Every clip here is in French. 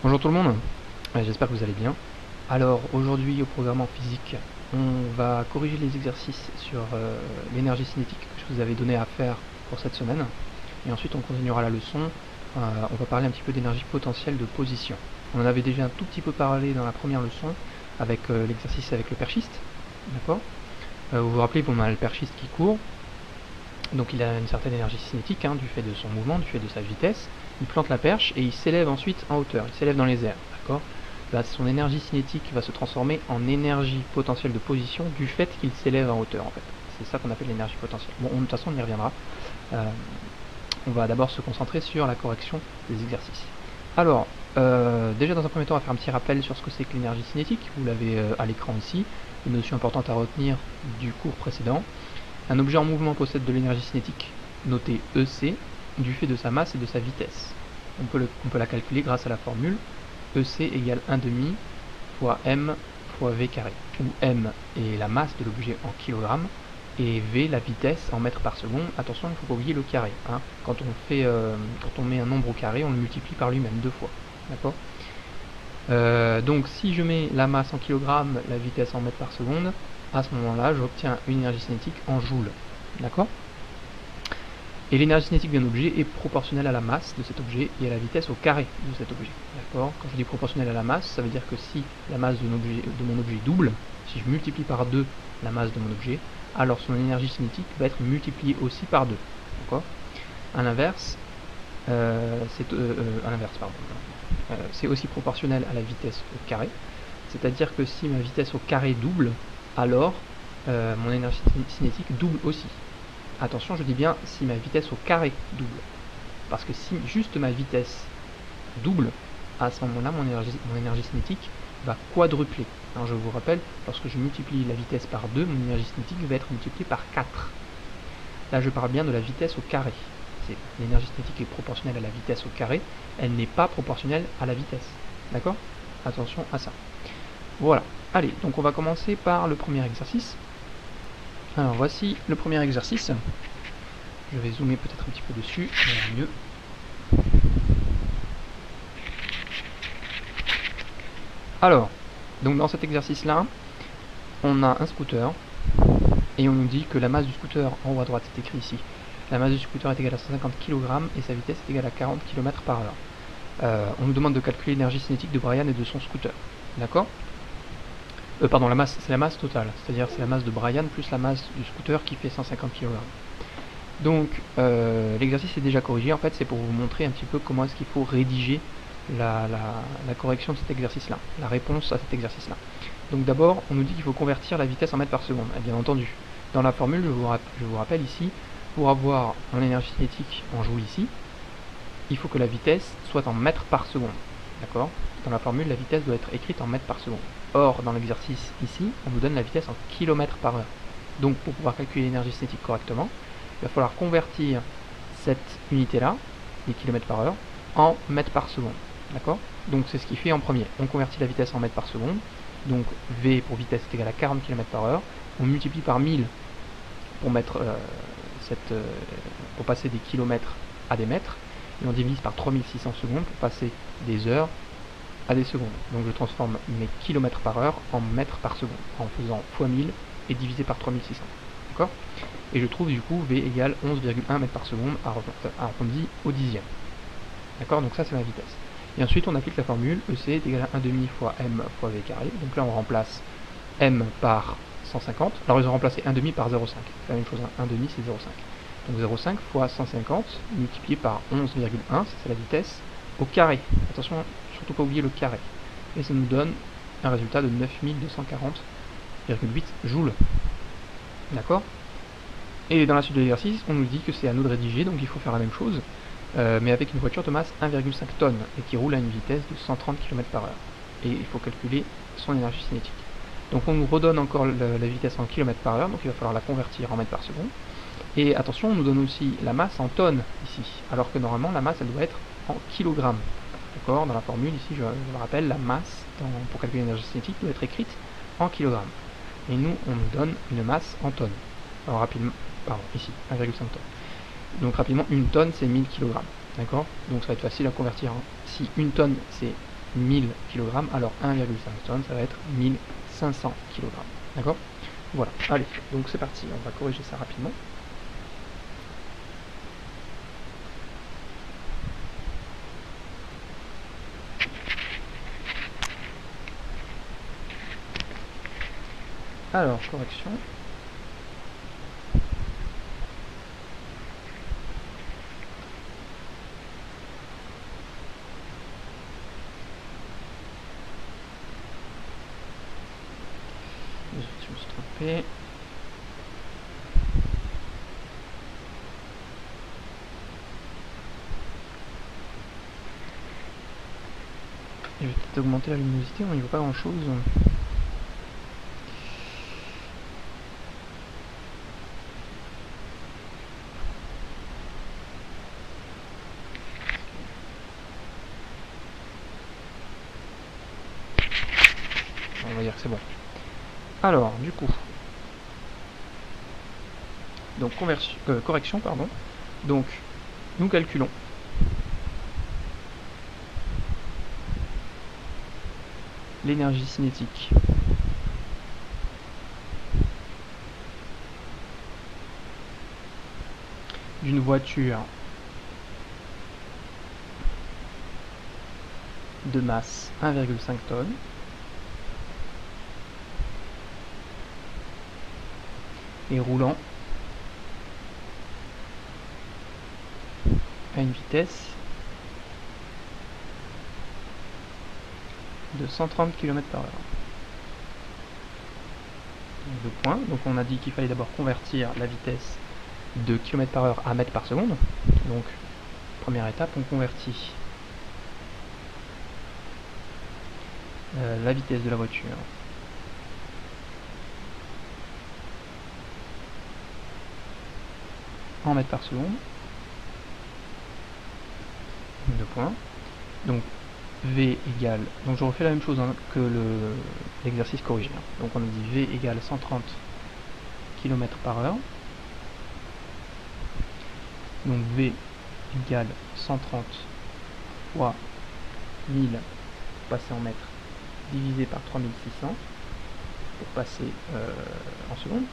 Bonjour tout le monde, j'espère que vous allez bien. Alors aujourd'hui au programme en physique, on va corriger les exercices sur l'énergie cinétique que je vous avais donné à faire pour cette semaine. Et ensuite on continuera la leçon, on va parler un petit peu d'énergie potentielle de position. On en avait déjà un tout petit peu parlé dans la première leçon avec l'exercice avec le perchiste, d'accord. Vous vous rappelez, on a le perchiste qui court, donc il a une certaine énergie cinétique du fait de son mouvement, du fait de sa vitesse. Il plante la perche et il s'élève ensuite en hauteur, il s'élève dans les airs, d'accord. Là, son énergie cinétique va se transformer en énergie potentielle de position du fait qu'il s'élève en hauteur en fait. C'est ça qu'on appelle l'énergie potentielle. Bon, de toute façon on y reviendra. On va d'abord se concentrer sur la correction des exercices. Alors, déjà dans un premier temps on va faire un petit rappel sur ce que c'est que l'énergie cinétique. Vous l'avez à l'écran ici, une notion importante à retenir du cours précédent. Un objet en mouvement possède de l'énergie cinétique, notée EC, du fait de sa masse et de sa vitesse. On peut la calculer grâce à la formule EC égale 1,5 fois M fois V carré, où M est la masse de l'objet en kilogrammes, et V la vitesse en mètres par seconde. Attention, il ne faut pas oublier le carré. Quand on met un nombre au carré, on le multiplie par lui-même 2 fois. D'accord. Donc si je mets la masse en kilogrammes, la vitesse en mètres par seconde, à ce moment-là, j'obtiens une énergie cinétique en joules. D'accord. Et l'énergie cinétique d'un objet est proportionnelle à la masse de cet objet et à la vitesse au carré de cet objet. D'accord. Quand je dis proportionnelle à la masse, ça veut dire que si la masse de mon objet double, si je multiplie par 2 la masse de mon objet, alors son énergie cinétique va être multipliée aussi par 2. D'accord. À l'inverse, c'est aussi proportionnel à la vitesse au carré. C'est-à-dire que si ma vitesse au carré double, alors mon énergie cinétique double aussi. Attention, je dis bien si ma vitesse au carré double. Parce que si juste ma vitesse double, à ce moment-là, mon énergie cinétique va quadrupler. Alors je vous rappelle, lorsque je multiplie la vitesse par 2, mon énergie cinétique va être multipliée par 4. Là, je parle bien de la vitesse au carré. L'énergie cinétique est proportionnelle à la vitesse au carré, elle n'est pas proportionnelle à la vitesse. D'accord? Attention à ça. Voilà. Allez, donc on va commencer par le premier exercice. Alors voici le premier exercice. Je vais zoomer peut-être un petit peu dessus, ça va mieux. Alors, donc dans cet exercice-là, on a un scooter, et on nous dit que la masse du scooter, en haut à droite, c'est écrit ici, la masse du scooter est égale à 150 kg et sa vitesse est égale à 40 km par heure. On nous demande de calculer l'énergie cinétique de Brian et de son scooter. D'accord. Pardon, la masse, c'est la masse totale, c'est-à-dire c'est la masse de Brian plus la masse du scooter qui fait 150 kg. Donc l'exercice est déjà corrigé, en fait c'est pour vous montrer un petit peu comment est-ce qu'il faut rédiger la correction de cet exercice-là, la réponse à cet exercice-là. Donc d'abord, on nous dit qu'il faut convertir la vitesse en mètres par seconde. Et bien entendu, dans la formule, je vous rappelle ici, pour avoir mon énergie cinétique en joules ici, il faut que la vitesse soit en mètres par seconde. D'accord. Dans la formule, la vitesse doit être écrite en mètres par seconde. Or, dans l'exercice ici, on nous donne la vitesse en kilomètres par heure. Donc pour pouvoir calculer l'énergie cinétique correctement, il va falloir convertir cette unité-là, les kilomètres par heure, en mètres par seconde. D'accord. Donc c'est ce qu'il fait en premier. On convertit la vitesse en mètres par seconde. Donc V pour vitesse est égal à 40 km par heure. On multiplie par 1000 pour mettre pour passer des kilomètres à des mètres. Et on divise par 3600 secondes pour passer des heures à des secondes. Donc je transforme mes kilomètres par heure en mètres par seconde en faisant x 1000 et divisé par 3600. D'accord. Et je trouve du coup V égale 11,1 mètres par seconde arrondi au dixième. D'accord. Donc ça c'est ma vitesse. Et ensuite on applique la formule EC est égal à 1,5 fois M fois V carré. Donc là on remplace M par 150. Alors ils ont remplacé 1,5 par 0,5. C'est la même chose, 1,5 c'est 0,5. Donc 0,5 fois 150 multiplié par 11,1, c'est la vitesse, au carré. Attention, surtout pas oublier le carré. Et ça nous donne un résultat de 9240,8 joules. D'accord. Et dans la suite de l'exercice, on nous dit que c'est à nous de rédiger, donc il faut faire la même chose, mais avec une voiture de masse 1,5 tonnes et qui roule à une vitesse de 130 km par heure. Et il faut calculer son énergie cinétique. Donc on nous redonne encore la vitesse en km par heure, donc il va falloir la convertir en mètres par seconde. Et attention, on nous donne aussi la masse en tonnes ici, alors que normalement la masse elle doit être en kilogrammes. D'accord. Dans la formule ici, je me rappelle, la masse pour calculer l'énergie cinétique doit être écrite en kilogrammes. Et nous, on nous donne une masse en tonnes. Alors rapidement, pardon, ici, 1,5 tonnes. Donc rapidement, une tonne c'est 1000 kg. D'accord. Donc ça va être facile à convertir. Si une tonne c'est 1000 kg, alors 1,5 tonnes, ça va être 1500 kg. D'accord? Voilà, allez, donc c'est parti, on va corriger ça rapidement. Alors, correction. Je me suis trompé. Je vais peut-être augmenter la luminosité, on n'y voit pas grand chose. On va dire que c'est bon. Alors, du coup, donc correction, pardon. Donc, nous calculons l'énergie cinétique d'une voiture de masse 1,5 tonnes et roulant à une vitesse de 130 km/h. Deux points. Donc on a dit qu'il fallait d'abord convertir la vitesse de km/h à mètres par seconde. Donc première étape, on convertit la vitesse de la voiture en mètres par seconde. Deux points. Donc V égale, donc je refais la même chose hein, que l'exercice corrigé. Hein. Donc on a dit V égale 130 km/h. Donc V égale 130 fois 1000 passer en mètres divisé par 3600 pour passer en secondes.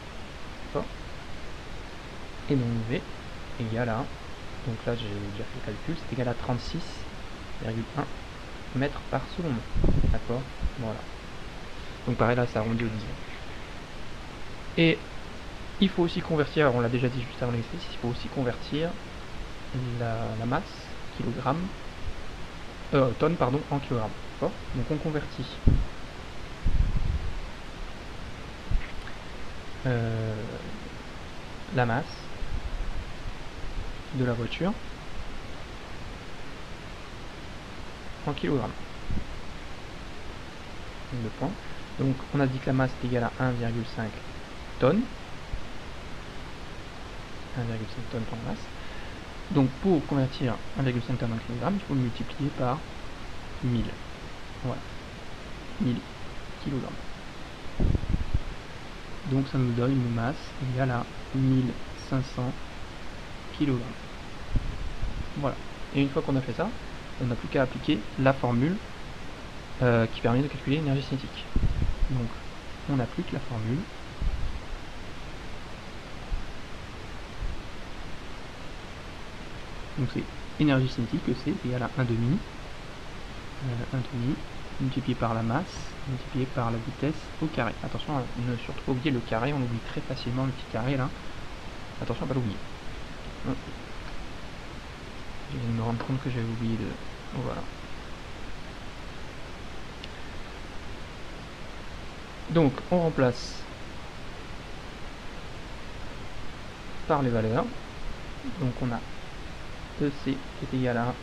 Et donc V égale à, donc là j'ai déjà fait le calcul, c'est égal à 36,1 mètres par seconde. D'accord? Voilà. Donc pareil là ça arrondit au dixième. Et il faut aussi convertir, on l'a déjà dit juste avant l'exercice, il faut aussi convertir la masse, tonne pardon, en kilogrammes. D'accord? Donc on convertit la masse de la voiture en kilogrammes. Deux points. Donc on a dit que la masse est égale à 1,5 tonnes. 1,5 tonnes pour la masse. Donc pour convertir 1,5 tonnes en kilogrammes, il faut le multiplier par 1000. Voilà. 1000 kilogrammes. Donc ça nous donne une masse égale à 1500 kilogrammes. Voilà. Et une fois qu'on a fait ça, on n'a plus qu'à appliquer la formule qui permet de calculer l'énergie cinétique. Donc on applique la formule. Donc c'est énergie cinétique, c'est égal à 1 demi multiplié par la masse, multiplié par la vitesse au carré. Attention à ne surtout pas oublier le carré, on oublie très facilement le petit carré là. Attention à ne pas l'oublier. Je viens de me rendre compte que j'avais oublié de... Voilà. Donc on remplace par les valeurs. Donc on a EC qui est égal à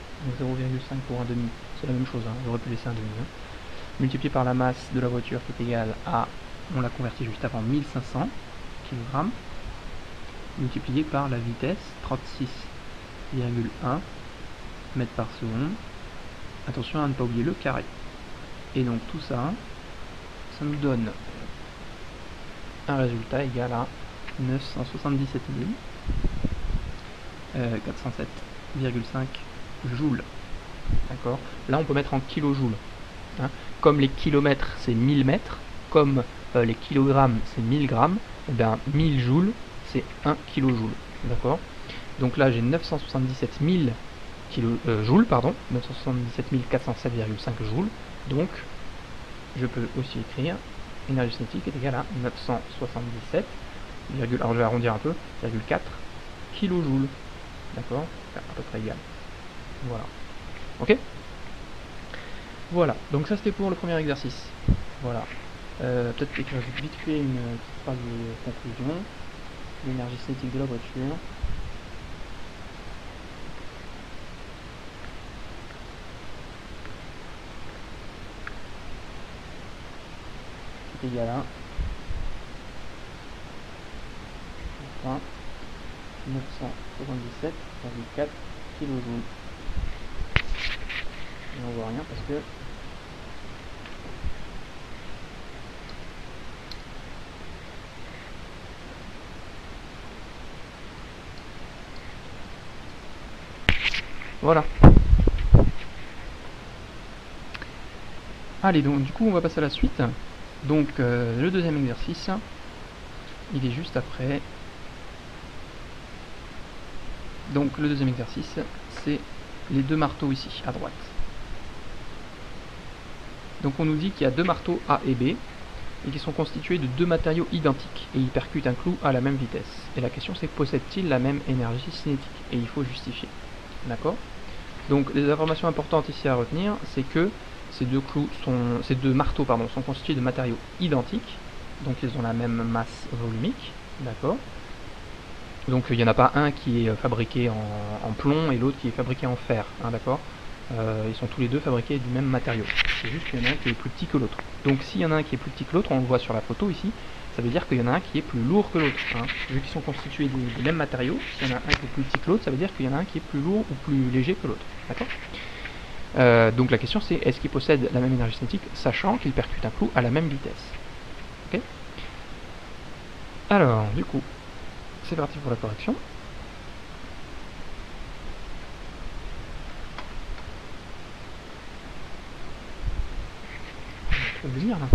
0,5 pour 1 demi, c'est la même chose, hein, j'aurais pu laisser un demi. Hein. Multiplié par la masse de la voiture qui est égale à, on l'a converti juste avant, 1500 kg, multiplié par la vitesse, 36,1 mètres par seconde. Attention à ne pas oublier le carré. Et donc tout ça, ça nous donne un résultat égal à 977 407,5 joules. D'accord. Là on peut mettre en kilojoules. hein. Comme les kilomètres c'est 1000 mètres, comme les kilogrammes c'est 1000 grammes, et bien 1000 joules c'est 1 kilojoule. D'accord? Donc là j'ai 977 000 joules, pardon, 977 407,5 joules. Donc je peux aussi écrire énergie cinétique est égale à 977, alors je vais arrondir un peu, 4 kilojoules. D'accord? À peu près égal. Voilà. Ok? Voilà, donc ça c'était pour le premier exercice. Voilà. Peut-être écrire vite fait une petite phrase de conclusion. L'énergie cinétique de la voiture. Est égal à enfin, 977,4 kJ. Et on voit rien parce que voilà. Allez, donc du coup on va passer à la suite. Donc le deuxième exercice, il est juste après. Donc le deuxième exercice, c'est les deux marteaux ici, à droite. Donc on nous dit qu'il y a deux marteaux A et B, et qui sont constitués de deux matériaux identiques, et ils percutent un clou à la même vitesse. Et la question c'est, possèdent-ils la même énergie cinétique? Et il faut justifier. D'accord? Donc les informations importantes ici à retenir, c'est que ces deux marteaux sont constitués de matériaux identiques, donc ils ont la même masse volumique, d'accord? Donc il n'y en a pas un qui est fabriqué en plomb et l'autre qui est fabriqué en fer, hein, d'accord? Ils sont tous les deux fabriqués du même matériau. C'est juste qu'il y en a un qui est plus petit que l'autre. Donc s'il y en a un qui est plus petit que l'autre, on le voit sur la photo ici, ça veut dire qu'il y en a un qui est plus lourd que l'autre. Hein. Vu qu'ils sont constitués des mêmes matériaux, s'il y en a un qui est plus petit que l'autre, ça veut dire qu'il y en a un qui est plus lourd ou plus léger que l'autre. D'accord? Donc la question c'est, est-ce qu'ils possèdent la même énergie cinétique, sachant qu'ils percutent un clou à la même vitesse? Ok? Alors, du coup, c'est parti pour la correction. Je vais venir là.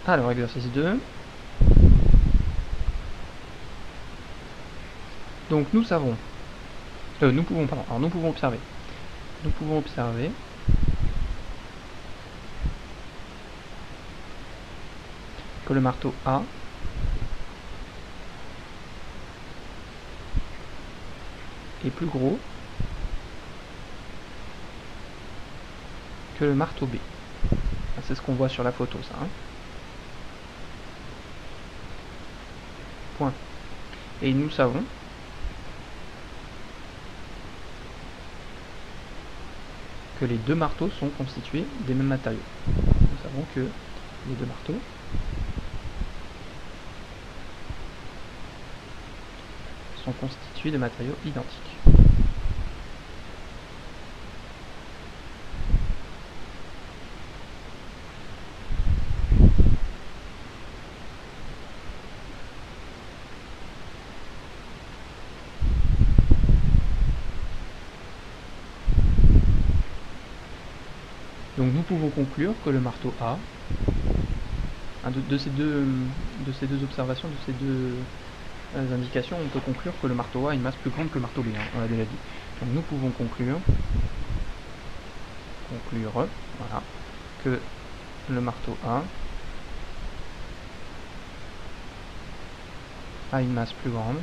Alors, exercice 2. Donc nous savons, nous pouvons observer. Nous pouvons observer que le marteau A est plus gros que le marteau B. C'est ce qu'on voit sur la photo, ça. Hein. Point. Et nous savons que les deux marteaux sont constitués des mêmes matériaux. Nous savons que les deux marteaux sont constitués de matériaux identiques. Donc nous pouvons conclure que le marteau A, de ces deux observations, de ces deux indications, on peut conclure que le marteau A a une masse plus grande que le marteau B, hein, on l'a déjà dit. Donc nous pouvons conclure, voilà, que le marteau A a une masse plus grande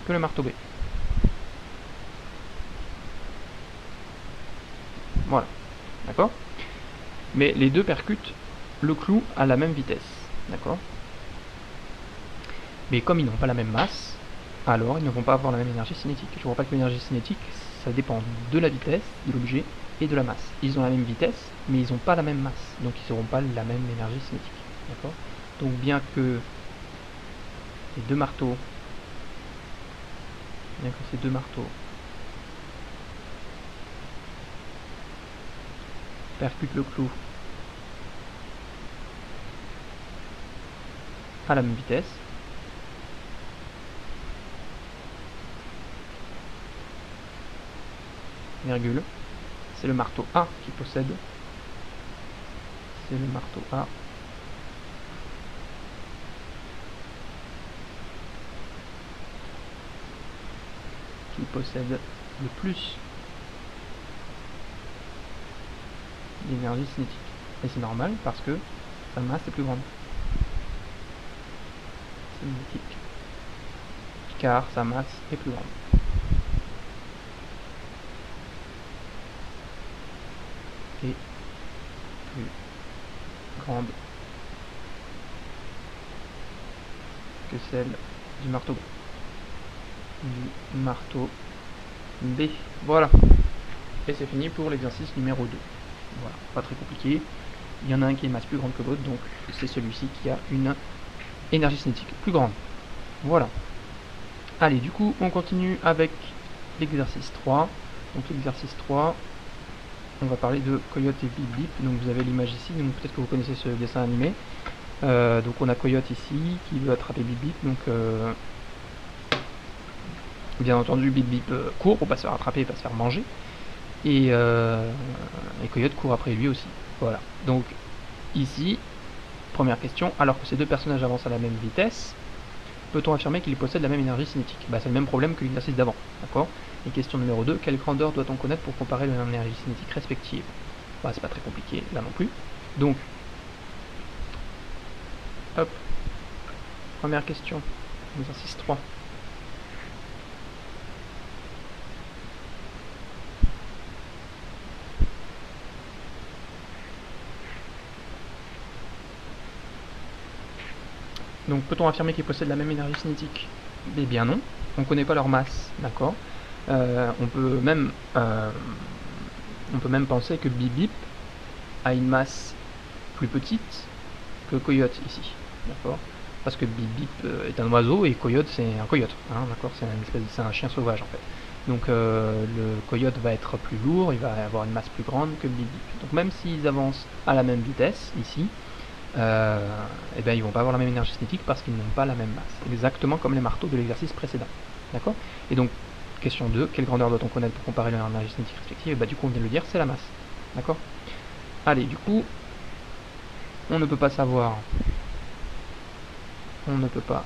que le marteau B. Voilà, d'accord? Mais les deux percutent le clou à la même vitesse, d'accord? Mais comme ils n'ont pas la même masse, alors ils ne vont pas avoir la même énergie cinétique. Je vous rappelle que l'énergie cinétique, ça dépend de la vitesse de l'objet et de la masse. Ils ont la même vitesse, mais ils n'ont pas la même masse, donc ils n'auront pas la même énergie cinétique, d'accord? Donc bien que ces deux marteaux percutent le clou à la même vitesse. Virgule. C'est le marteau A qui possède. C'est le marteau A. Qui possède le plus d'énergie cinétique. Et c'est normal parce que sa masse est plus grande. Cinétique. Car sa masse est plus grande. Et plus grande que celle du marteau B. B. Voilà. Et c'est fini pour l'exercice numéro 2. Voilà, pas très compliqué. Il y en a un qui est masse plus grande que l'autre, donc c'est celui-ci qui a une énergie cinétique plus grande. Voilà. Allez, du coup, on continue avec l'exercice 3. Donc l'exercice 3, on va parler de Coyote et Bip Bip. Donc vous avez l'image ici, donc peut-être que vous connaissez ce dessin animé. Donc on a Coyote ici qui veut attraper Bip Bip. Donc bien entendu Bip Bip court pour pas se faire attraper et pas se faire manger. Et Coyote court après lui aussi. Voilà. Donc ici, première question, alors que ces deux personnages avancent à la même vitesse, peut-on affirmer qu'ils possèdent la même énergie cinétique? C'est le même problème que l'exercice d'avant. D'accord. Et question numéro 2, quelle grandeur doit-on connaître pour comparer les énergies cinétiques respectives? C'est pas très compliqué là non plus. Donc, hop, première question, exercice 3. Donc, peut-on affirmer qu'ils possèdent la même énergie cinétique? Eh bien non, on ne connaît pas leur masse, d'accord. On peut même penser que Bip Bip a une masse plus petite que Coyote ici, d'accord. Parce que Bip Bip est un oiseau et Coyote c'est un coyote, hein, d'accord. C'est un chien sauvage en fait. Donc le coyote va être plus lourd, il va avoir une masse plus grande que Bip Bip. Donc même s'ils avancent à la même vitesse ici, et bien ils vont pas avoir la même énergie cinétique parce qu'ils n'ont pas la même masse, exactement comme les marteaux de l'exercice précédent, d'accord. Et donc question 2, quelle grandeur doit-on connaître pour comparer leur énergie cinétique respective? Du coup on vient de le dire, c'est la masse, d'accord. Allez, du coup on ne peut pas savoir, on ne peut pas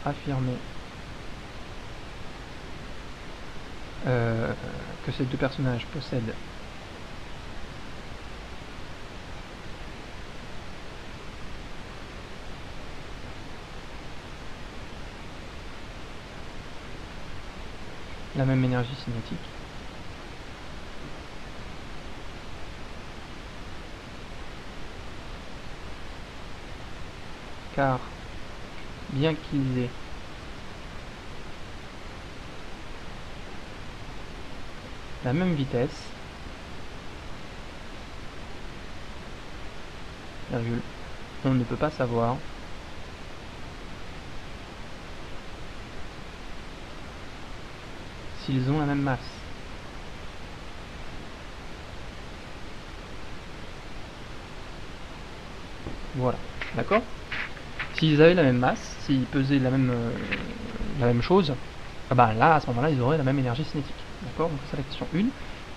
affirmer que ces deux personnages possèdent la même énergie cinétique, car bien qu'ils aient la même vitesse, virgule, on ne peut pas savoir s'ils ont la même masse. Voilà, d'accord. S'ils avaient la même masse, s'ils pesaient la même chose, là, à ce moment-là, ils auraient la même énergie cinétique. D'accord. Donc c'est la question 1.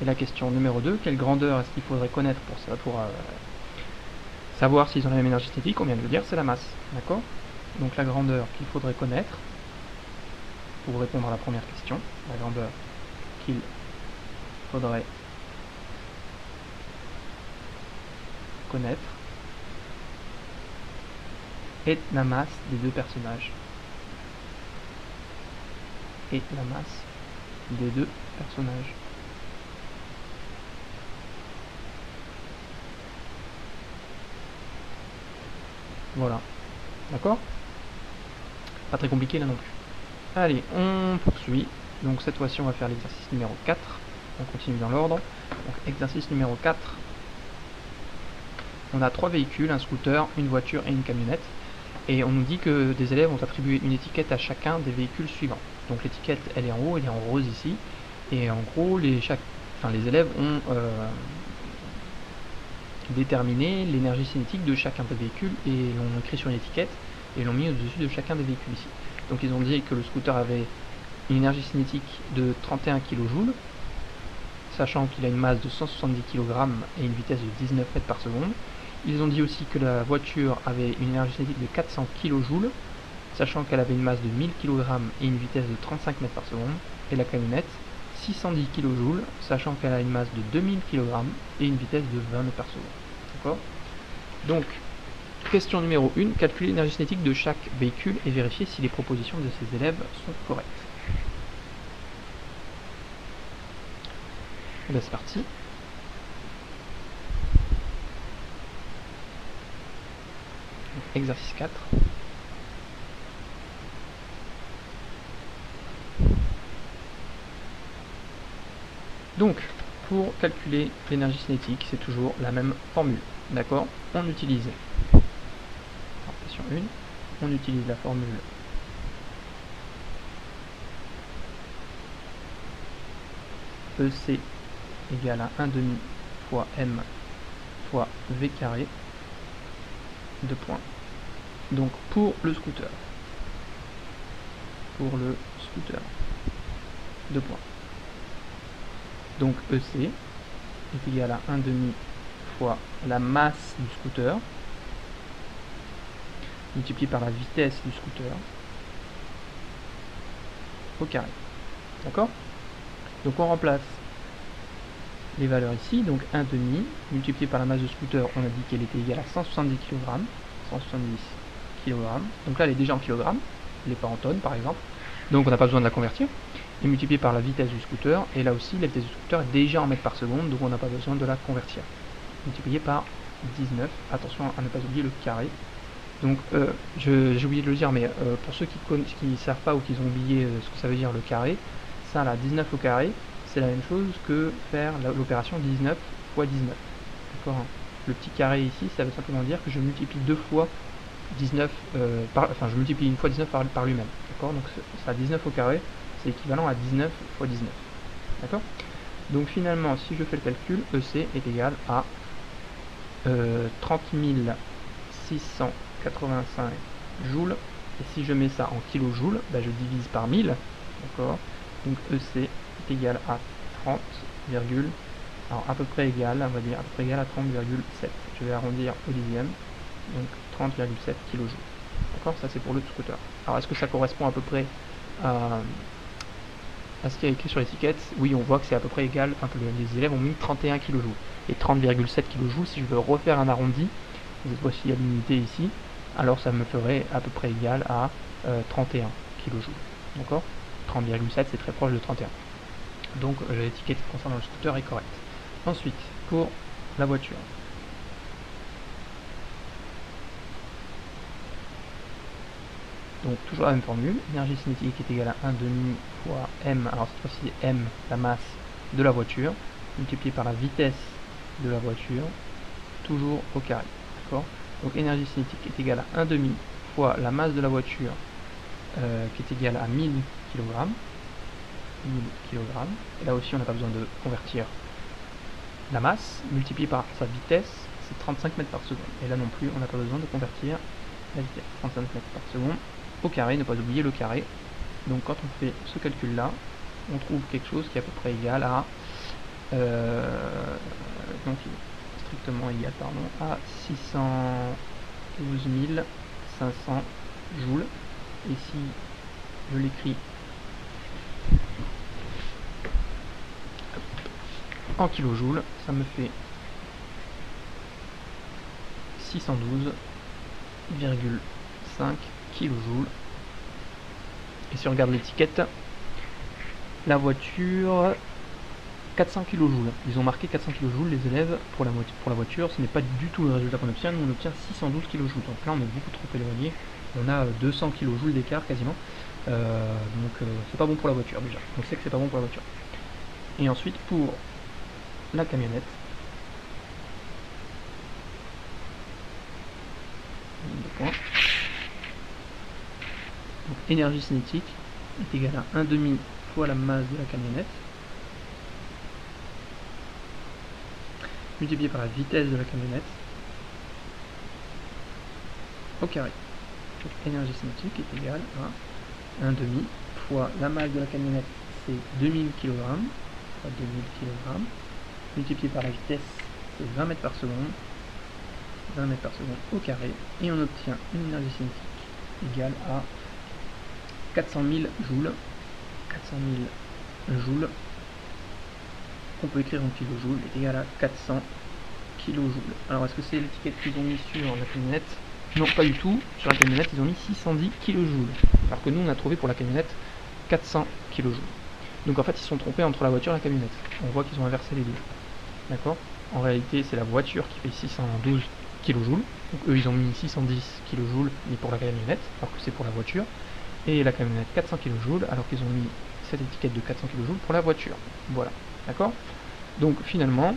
Et la question numéro 2, quelle grandeur est-ce qu'il faudrait connaître pour savoir s'ils ont la même énergie cinétique? On vient de le dire, c'est la masse. D'accord. Donc la grandeur qu'il faudrait connaître, pour répondre à la première question, la grandeur qu'il faudrait connaître est la masse des deux personnages. Et la masse des deux personnages. Voilà. D'accord. Pas très compliqué là non plus. Allez, on poursuit. Donc cette fois-ci, on va faire l'exercice numéro 4. On continue dans l'ordre. Donc exercice numéro 4. On a 3 véhicules, un scooter, une voiture et une camionnette. Et on nous dit que des élèves ont attribué une étiquette à chacun des véhicules suivants. Donc l'étiquette, elle est en haut, elle est en rose ici. Et en gros, les élèves ont déterminé l'énergie cinétique de chacun des véhicules et l'ont écrit sur une étiquette et l'ont mis au-dessus de chacun des véhicules ici. Donc ils ont dit que le scooter avait une énergie cinétique de 31 kJ, sachant qu'il a une masse de 170 kg et une vitesse de 19 mètres par seconde. Ils ont dit aussi que la voiture avait une énergie cinétique de 400 kJ, sachant qu'elle avait une masse de 1000 kg et une vitesse de 35 mètres par seconde. Et la camionnette, 610 kJ, sachant qu'elle a une masse de 2000 kg et une vitesse de 20 mètres par seconde. D'accord ? Donc, question numéro 1, calculer l'énergie cinétique de chaque véhicule et vérifier si les propositions de ces élèves sont correctes. Et bien c'est parti. Exercice 4. Donc, pour calculer l'énergie cinétique, c'est toujours la même formule. D'accord ? On utilise, question 1, on utilise la formule EC égale à 1 demi fois M fois V carré, 2 points. Donc pour le scooter, 2 points. Donc EC est égal à 1 demi fois la masse du scooter multiplié par la vitesse du scooter au carré. D'accord ? Donc on remplace les valeurs ici, donc 1 demi multiplié par la masse de scooter, on a dit qu'elle était égale à 170 kg, 170 kg, donc là elle est déjà en kg, elle n'est pas en tonnes par exemple, donc on n'a pas besoin de la convertir, et multiplié par la vitesse du scooter, et là aussi la vitesse du scooter est déjà en mètres par seconde, donc on n'a pas besoin de la convertir, multiplié par 19, attention à ne pas oublier le carré. Donc j'ai oublié de le dire, mais pour ceux qui ne savent pas ou qui ont oublié ce que ça veut dire le carré, ça là, 19 au carré, c'est la même chose que faire l'opération 19 fois 19. D'accord ? Le petit carré ici, ça veut simplement dire que je multiplie deux fois 19, je multiplie une fois 19 par lui-même. D'accord ? Donc ça 19 au carré, c'est équivalent à 19 fois 19. D'accord ? Donc finalement, si je fais le calcul, EC est égal à 30 685 joules. Et si je mets ça en kilojoules, bah, je divise par 1000. D'accord ? Donc EC est égal à 30, alors à peu près égal, on va dire à peu près égal à 30,7. Je vais arrondir au dixième, donc 30,7 kJ. D'accord ? Ça c'est pour le scooter. Alors est-ce que ça correspond à peu près à ce qu'il y a écrit sur l'étiquette? Oui, on voit que c'est à peu près égal, enfin que les élèves ont mis 31 kJ. Et 30,7 kJ, si je veux refaire un arrondi, cette fois-ci à l'unité ici, alors ça me ferait à peu près égal à 31 kJ. D'accord ? 30,7 c'est très proche de 31. Donc l'étiquette concernant le scooter est correcte. Ensuite, pour la voiture. Donc toujours la même formule, énergie cinétique est égale à 1 demi fois M, alors cette fois-ci M, la masse de la voiture, multiplié par la vitesse de la voiture, toujours au carré. D'accord ? Donc énergie cinétique est égale à 1 demi fois la masse de la voiture, qui est égale à 1000 kg. 1000 kg. Et là aussi on n'a pas besoin de convertir la masse, multiplié par sa vitesse, c'est 35 mètres par seconde. Et là non plus on n'a pas besoin de convertir la vitesse, 35 mètres par seconde au carré, ne pas oublier le carré. Donc quand on fait ce calcul là, on trouve quelque chose qui est à peu près égal à donc strictement égal à 612 500 joules. Et si je l'écris en kilojoules, ça me fait 612,5 kilojoules. Et si on regarde l'étiquette, la voiture 400 kJ. Ils ont marqué 400 kJ les élèves pour la voiture. Ce n'est pas du tout le résultat qu'on obtient. Nous on obtient 612 kJ. Donc là on est beaucoup trop éloigné. On a 200 kJ d'écart quasiment. Donc c'est pas bon pour la voiture déjà. On sait que c'est pas bon pour la voiture. Et ensuite pour la camionnette. énergie cinétique est égale à 1,5 fois la masse de la camionnette, multiplié par la vitesse de la camionnette, au carré. Donc énergie cinétique est égale à 1,5 fois la masse de la camionnette, c'est 2000 kg, fois 2000 kg, multiplié par la vitesse, c'est 20 mètres par seconde, 20 mètres par seconde au carré, et on obtient une énergie cinétique égale à 400 000 joules. 400 000 joules, qu'on peut écrire en kilojoules, est égal à 400 kilojoules. Alors est-ce que c'est l'étiquette qu'ils ont mis sur la camionnette? Non, pas du tout. Sur la camionnette, ils ont mis 610 kilojoules. Alors que nous, on a trouvé pour la camionnette 400 kilojoules. Donc en fait, ils se sont trompés entre la voiture et la camionnette. On voit qu'ils ont inversé les deux. D'accord? En réalité, c'est la voiture qui fait 612 kilojoules. Donc eux, ils ont mis 610 kilojoules, mais pour la camionnette, alors que c'est pour la voiture. Et la camionnette 400 kJ, alors qu'ils ont mis cette étiquette de 400 kJ pour la voiture. Voilà, d'accord? Donc finalement,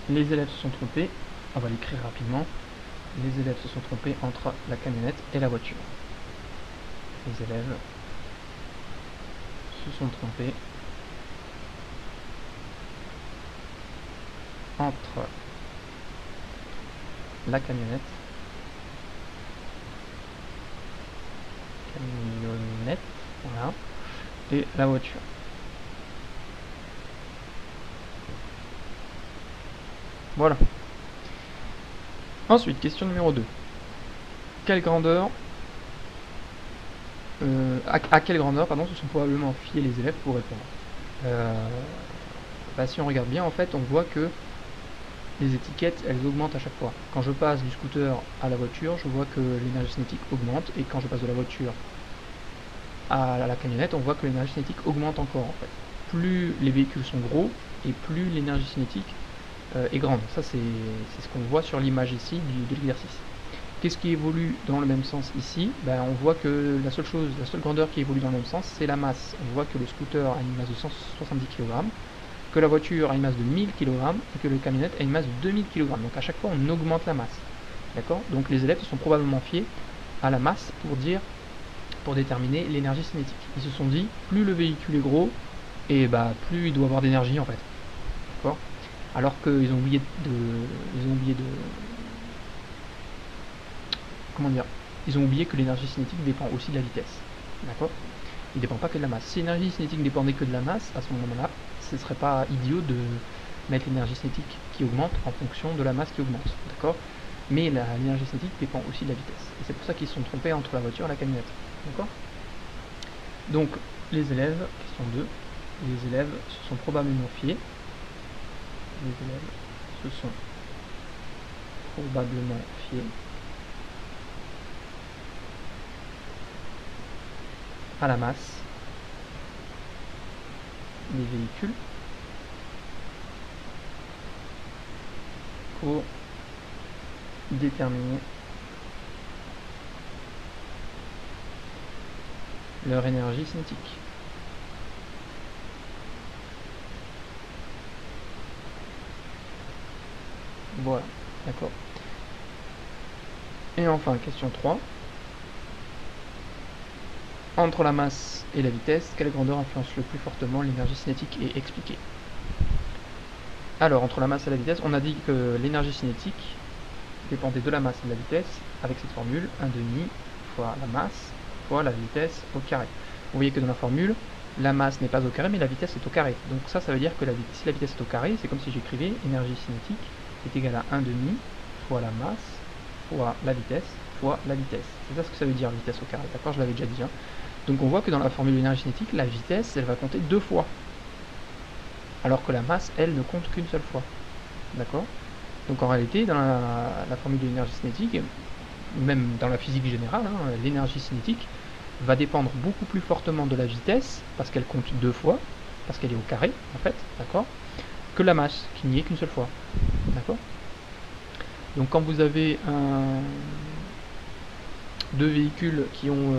les élèves se sont trompés, on va l'écrire rapidement, les élèves se sont trompés entre la camionnette et la voiture. Les élèves se sont trompés entre la camionnette voilà, et la voiture. Voilà. Ensuite, question numéro 2. Quelle grandeur à quelle grandeur se sont probablement fiés les élèves pour répondre? Si on regarde bien, en fait, on voit que les étiquettes, elles augmentent à chaque fois. Quand je passe du scooter à la voiture, je vois que l'énergie cinétique augmente, et quand je passe de la voiture à la camionnette, on voit que l'énergie cinétique augmente encore, en fait. Plus les véhicules sont gros, et plus l'énergie cinétique est grande. Ça, c'est ce qu'on voit sur l'image ici de l'exercice. Qu'est-ce qui évolue dans le même sens ici? On voit que la seule grandeur qui évolue dans le même sens, c'est la masse. On voit que le scooter a une masse de 170 kg, que la voiture a une masse de 1000 kg, et que le camionnette a une masse de 2000 kg. Donc à chaque fois, on augmente la masse. D'accord? Donc les élèves se sont probablement fiés à la masse pour déterminer l'énergie cinétique. Ils se sont dit, plus le véhicule est gros, et plus il doit avoir d'énergie, en fait. D'accord? Alors qu'ils ont oublié ils ont oublié que l'énergie cinétique dépend aussi de la vitesse. D'accord? Il ne dépend pas que de la masse. Si l'énergie cinétique dépendait que de la masse, à ce moment-là, ce ne serait pas idiot de mettre l'énergie cinétique qui augmente en fonction de la masse qui augmente. D'accord? Mais l'énergie cinétique dépend aussi de la vitesse. Et c'est pour ça qu'ils se sont trompés entre la voiture et la camionnette. D'accord? Donc, les élèves, question 2, les élèves se sont probablement fiés. Les élèves se sont probablement fiés à la masse des véhicules pour déterminer leur énergie cinétique. Voilà, d'accord. Et enfin, question 3. Entre la masse et la vitesse, quelle grandeur influence le plus fortement l'énergie cinétique et expliquée? Alors, entre la masse et la vitesse, on a dit que l'énergie cinétique dépendait de la masse et de la vitesse avec cette formule 1,5 fois la masse fois la vitesse au carré. Vous voyez que dans la formule, la masse n'est pas au carré, mais la vitesse est au carré. Donc ça veut dire que si la vitesse est au carré, c'est comme si j'écrivais énergie cinétique est égale à 1,5 fois la masse fois la vitesse fois la vitesse. C'est ça ce que ça veut dire, vitesse au carré. D'accord, je l'avais déjà dit. Donc on voit que dans la formule d'énergie cinétique, la vitesse, elle va compter 2 fois. Alors que la masse, elle, ne compte qu'une seule fois. D'accord? Donc en réalité, dans la formule de l'énergie cinétique, même dans la physique générale, l'énergie cinétique va dépendre beaucoup plus fortement de la vitesse, parce qu'elle compte 2 fois, parce qu'elle est au carré, en fait, d'accord, que la masse, qui n'y est qu'une seule fois. D'accord? Donc quand vous avez deux véhicules qui ont...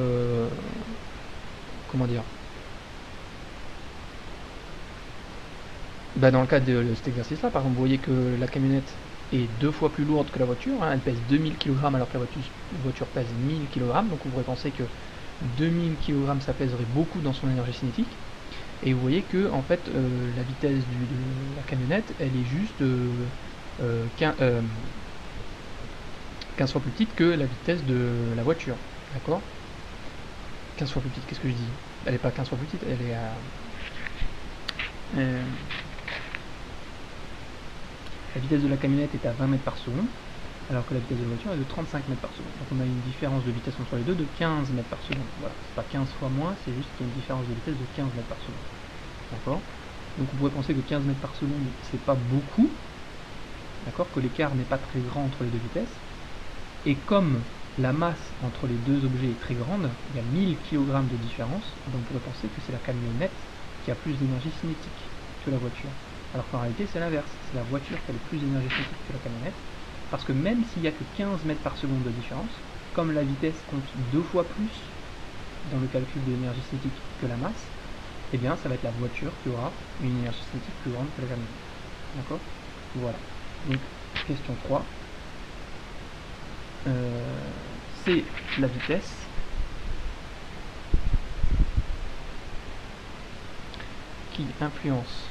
comment dire, dans le cas de cet exercice là, par exemple, vous voyez que la camionnette est 2 fois plus lourde que la voiture, hein, elle pèse 2000 kg alors que la voiture pèse 1000 kg, donc on pourrait penser que 2000 kg ça pèserait beaucoup dans son énergie cinétique. Et vous voyez que en fait la vitesse de la camionnette elle est juste 15 fois plus petite que la vitesse de la voiture, d'accord? 15 fois plus petite, qu'est-ce que je dis? Elle est pas 15 fois plus petite, elle est à... la vitesse de la camionnette est à 20 mètres par seconde, alors que la vitesse de la voiture est de 35 mètres par seconde. Donc on a une différence de vitesse entre les deux de 15 mètres par seconde. Voilà, c'est pas 15 fois moins, c'est juste qu'il y a une différence de vitesse de 15 mètres par seconde. D'accord? Donc on pourrait penser que 15 mètres par seconde, c'est pas beaucoup, d'accord, que l'écart n'est pas très grand entre les deux vitesses. Et comme la masse entre les deux objets est très grande, il y a 1000 kg de différence, donc on pourrait penser que c'est la camionnette qui a plus d'énergie cinétique que la voiture. Alors qu'en réalité c'est l'inverse, c'est la voiture qui a le plus d'énergie cinétique que la camionnette, parce que même s'il n'y a que 15 mètres par seconde de différence, comme la vitesse compte 2 fois plus dans le calcul de l'énergie cinétique que la masse, eh bien ça va être la voiture qui aura une énergie cinétique plus grande que la camionnette. D'accord? Voilà. Donc, question 3. C'est la vitesse qui influence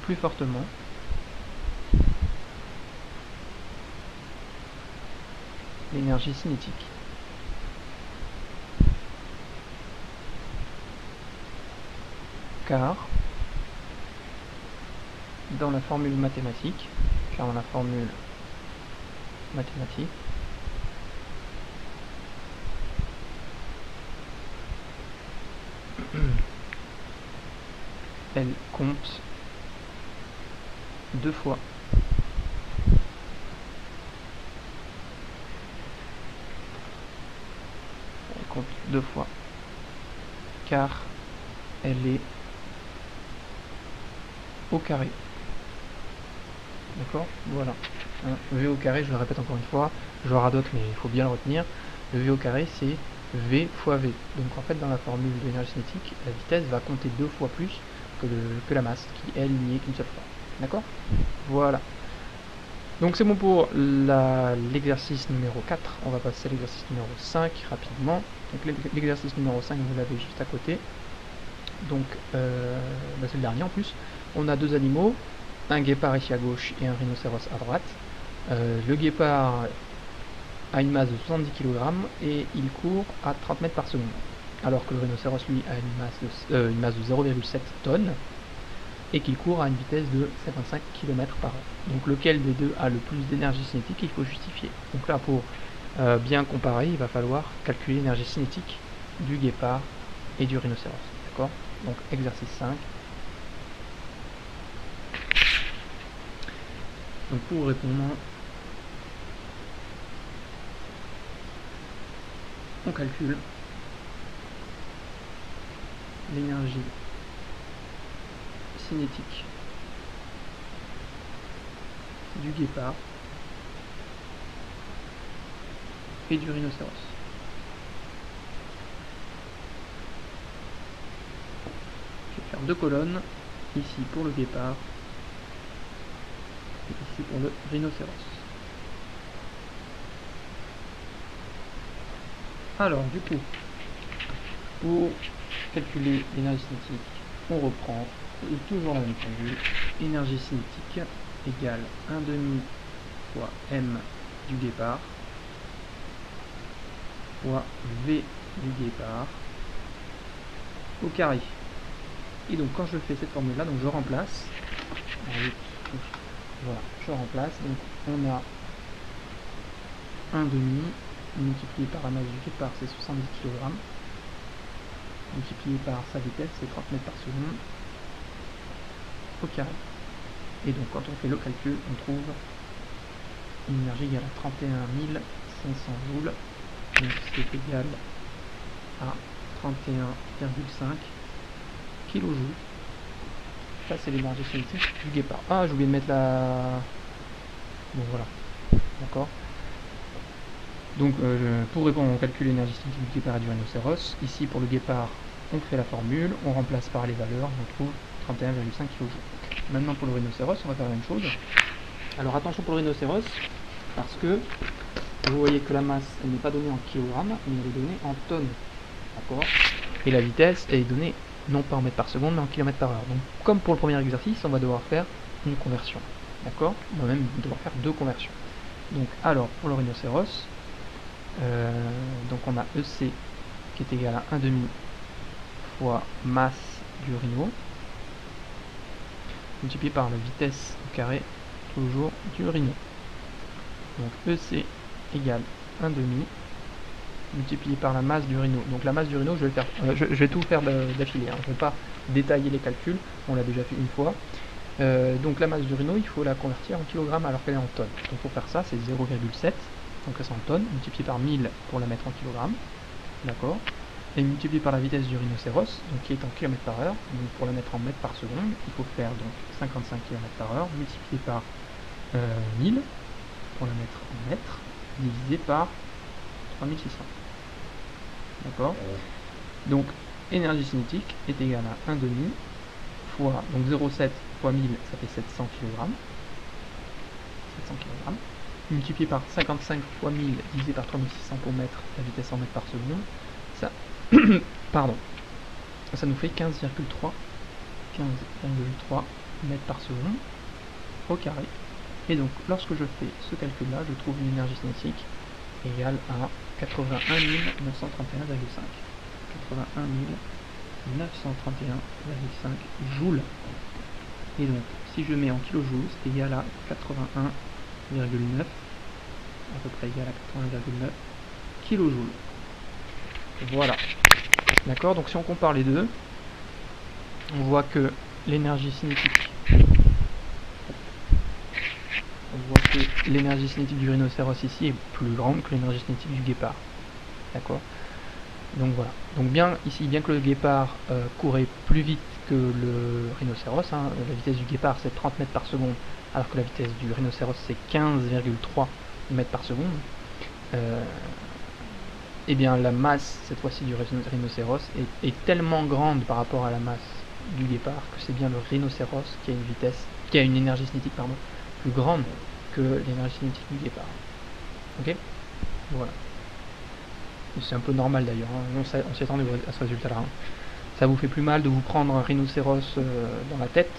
plus fortement l'énergie cinétique. Car dans la formule mathématique, elle compte 2 fois car elle est au carré. D'accord? Voilà. V au carré, je le répète encore une fois, je le radote mais il faut bien le retenir. Le V au carré c'est V fois V. Donc en fait dans la formule de l'énergie cinétique, la vitesse va compter 2 fois plus que la masse, qui elle n'y est qu'une seule fois. D'accord? Voilà. Donc c'est bon pour l'exercice numéro 4. On va passer à l'exercice numéro 5 rapidement. Donc l'exercice numéro 5, vous l'avez juste à côté. Donc c'est le dernier en plus. On a deux animaux, un guépard ici à gauche et un rhinocéros à droite. Le guépard a une masse de 70 kg et il court à 30 mètres par seconde. Alors que le rhinocéros lui a une masse de 0,7 tonnes et qu'il court à une vitesse de 55 km par heure. Donc lequel des deux a le plus d'énergie cinétique, il faut justifier. Donc là pour bien comparer, il va falloir calculer l'énergie cinétique du guépard et du rhinocéros. D'accord? Donc exercice 5. Donc pour répondre, on calcule l'énergie cinétique du guépard et du rhinocéros. Je vais faire deux colonnes, ici pour le guépard et ici pour le rhinocéros. Alors du coup, pour calculer l'énergie cinétique, on reprend toujours la même formule. Énergie cinétique égale 1/2 fois m du guépard fois v du guépard au carré. Et donc quand je fais cette formule là, donc je remplace, voilà, je remplace, donc on a 1/2 multiplié par la masse du guépard, c'est 70 kg, multiplié par sa vitesse, c'est 30 mètres par seconde, au carré. Et donc quand on fait le calcul, on trouve une énergie égale à 31 500 joules, donc c'est égal à 31,5 kJ. Ça c'est l'énergie cinétique du guépard. Ah, j'ai oublié de mettre la... Bon voilà, d'accord. Donc pour répondre, on calcule l'énergie cinétique du guépard et du rhinocéros. Ici pour le guépard, on fait la formule, on remplace par les valeurs, on trouve 31,5 kJ. Maintenant pour le rhinocéros, on va faire la même chose. Alors attention pour le rhinocéros, parce que vous voyez que la masse, elle n'est pas donnée en kilogrammes, mais elle est donnée en tonnes. D'accord? Et la vitesse, elle est donnée non pas en mètres par seconde, mais en kilomètres par heure. Donc comme pour le premier exercice, on va devoir faire une conversion. D'accord? On va même devoir faire 2 conversions. Donc alors, pour le rhinocéros, donc on a EC qui est égal à 1,5 fois masse du rhino, multiplié par la vitesse au carré, toujours du rhino. Donc EC égale 1,5 multiplié par la masse du rhino. Donc la masse du rhino, je vais tout faire d'affilée, hein. Je ne vais pas détailler les calculs, on l'a déjà fait une fois. Donc la masse du rhino, il faut la convertir en kilogrammes alors qu'elle est en tonnes. Donc pour faire ça, c'est 0,7, donc ça c'est en tonnes, multiplié par 1000 pour la mettre en kilogrammes, d'accord, et multiplié par la vitesse du rhinocéros, donc qui est en km par heure, donc pour la mettre en mètres par seconde, il faut faire donc 55 km par heure, multiplié par 1000, pour la mettre en mètres, divisé par 3600. D'accord? Donc énergie cinétique est égale à 1,5 fois, donc 0,7 fois 1000, ça fait 700 kg. 700 kg. Multiplié par 55 fois 1000 divisé par 3600 pour mettre la vitesse en mètres par seconde, ça, pardon, ça nous fait 15,3 mètres par seconde au carré. Et donc lorsque je fais ce calcul là, je trouve une énergie cinétique égale à 81 931,5. 81 931,5 joules. Et donc, si je mets en kilojoules, c'est égal à 81,9, à peu près égal à 81,9 kilojoules. Voilà. D'accord, donc si on compare les deux, on voit que l'énergie cinétique, du rhinocéros ici est plus grande que l'énergie cinétique du guépard. D'accord. Donc voilà. Donc bien que le guépard courait plus vite que le rhinocéros, hein, la vitesse du guépard c'est 30 mètres par seconde, alors que la vitesse du rhinocéros c'est 15,3 mètres par seconde, et bien la masse cette fois-ci du rhinocéros est tellement grande par rapport à la masse du guépard que c'est bien le rhinocéros qui a une énergie cinétique plus grande que l'énergie cinétique du guépard. Ok? Voilà. C'est un peu normal d'ailleurs, hein. On s'y attendait à ce résultat-là. Hein. Ça vous fait plus mal de vous prendre un rhinocéros dans la tête,